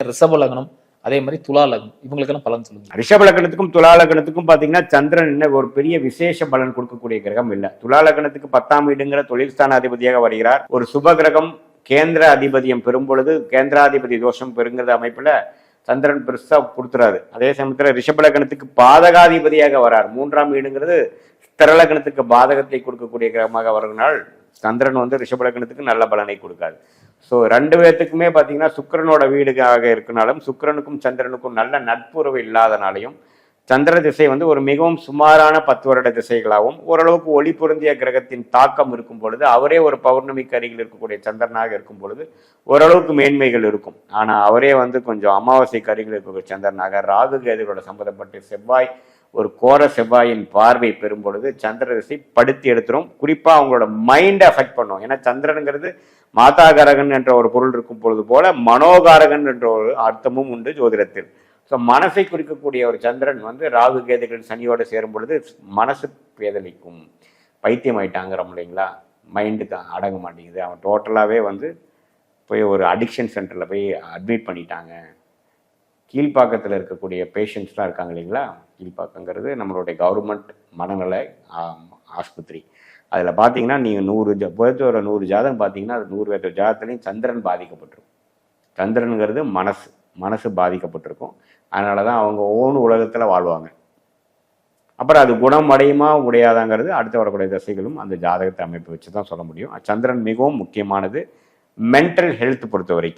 ரிஷப லக்னம், அதே மாதிரி துலா லக்னம், இவங்களுக்கெல்லாம் பலன் சொல்லுங்க. ரிஷப லக்னத்துக்கும் துலா லக்னத்துக்கும் பாத்தீங்கன்னா சந்திரன் என்ன ஒரு பெரிய விசேஷ பலன் கொடுக்கக்கூடிய கிரகம் இல்ல. துலா லக்னத்துக்கு 10ஆம் வீடுங்கிற தொழில்ஸ்தான அதிபதியாக வருகிறார். ஒரு சுப கிரகம் கேந்திர அதிபதியம் பெறும் பொழுது கேந்திராதிபதி தோஷம் பெறுங்கிற அமைப்புல சந்திரன் பெருசா கொடுத்துறாரு. அதே சமயத்துல ரிஷப லக்னத்துக்கு பாதகாதிபதியாக வரார். 3ஆம் வீடுங்கிறது ஸ்திர லக்னத்துக்கு பாதகத்தை கொடுக்கக்கூடிய கிரகமாக வருவதனால் சந்திரன் வந்து ரிஷப லக்னத்துக்கு நல்ல பலனை கொடுக்காது. ஸோ 2 பேர்த்துக்குமே பார்த்தீங்கன்னா சுக்கிரனோட வீடுகாக இருக்கனாலும் சுக்கிரனுக்கும் சந்திரனுக்கும் நல்ல நட்புறவு இல்லாதனாலையும் சந்திர திசை வந்து ஒரு மிகவும் சுமாரான 10 வருட திசைகளாகவும் ஓரளவுக்கு ஒளி பொருந்திய கிரகத்தின் தாக்கம் இருக்கும் பொழுது அவரே ஒரு பௌர்ணமிக்கு அருகில் இருக்கக்கூடிய சந்திரனாக இருக்கும் பொழுது ஓரளவுக்கு மேன்மைகள் இருக்கும். ஆனால் அவரே வந்து கொஞ்சம் அமாவாசைக்கு அருகில் இருக்கக்கூடிய சந்திரனாக ராகு கேதுகளோட சம்பந்தப்பட்டு செவ்வாய் ஒரு கோர செவ்வாயின் பார்வை பெறும் பொழுது சந்திர திசை படுத்தி எடுத்துரும். குறிப்பா அவங்களோட மைண்டை அஃபெக்ட் பண்ணும். ஏன்னா சந்திரனுங்கிறது மாதாகாரகன் என்ற ஒரு பொருள் இருக்கும் பொழுது போல மனோகாரகன் என்ற ஒரு அர்த்தமும் உண்டு ஜோதிடத்தில். ஸோ மனசை குறிக்கக்கூடிய ஒரு சந்திரன் வந்து ராகு கேதுகள் சனியோட சேரும் பொழுது மனசு பேதலிக்கும். பைத்தியம் ஆயிட்டாங்கிறோம் இல்லைங்களா, மைண்டு தான் அடங்க மாட்டேங்குது. அவன் டோட்டலாகவே வந்து போய் ஒரு அடிக்ஷன் சென்டரில் போய் அட்மிட் பண்ணிட்டாங்க. கீழ்ப்பாக்கத்தில் இருக்கக்கூடிய பேஷண்ட்ஸ்லாம் இருக்காங்க இல்லைங்களா, கீழ்ப்பாக்கங்கிறது நம்மளுடைய கவர்மெண்ட் மனநல ஆஸ்பத்திரி. அதில் பார்த்தீங்கன்னா நீங்கள் 100 ஜாதகம் பார்த்தீங்கன்னா அது 100 பேர் ஜாதகத்துலேயும் சந்திரன் பாதிக்கப்பட்டிருக்கும். சந்திரனுங்கிறது மனசு பாதிக்கப்பட்டிருக்கும். அதனால தான் அவங்க ஓன் உலகத்தில் வாழ்வாங்க. அப்புறம் அது குணம் அடையுமா உடையாதாங்கிறது அடுத்த வரக்கூடிய திசைகளும் அந்த ஜாதகத்தை அமைப்பு வச்சு தான் சொல்ல முடியும். சந்திரன் மிகவும் முக்கியமானது மென்டல் ஹெல்த் பொறுத்த வரைக்கும்.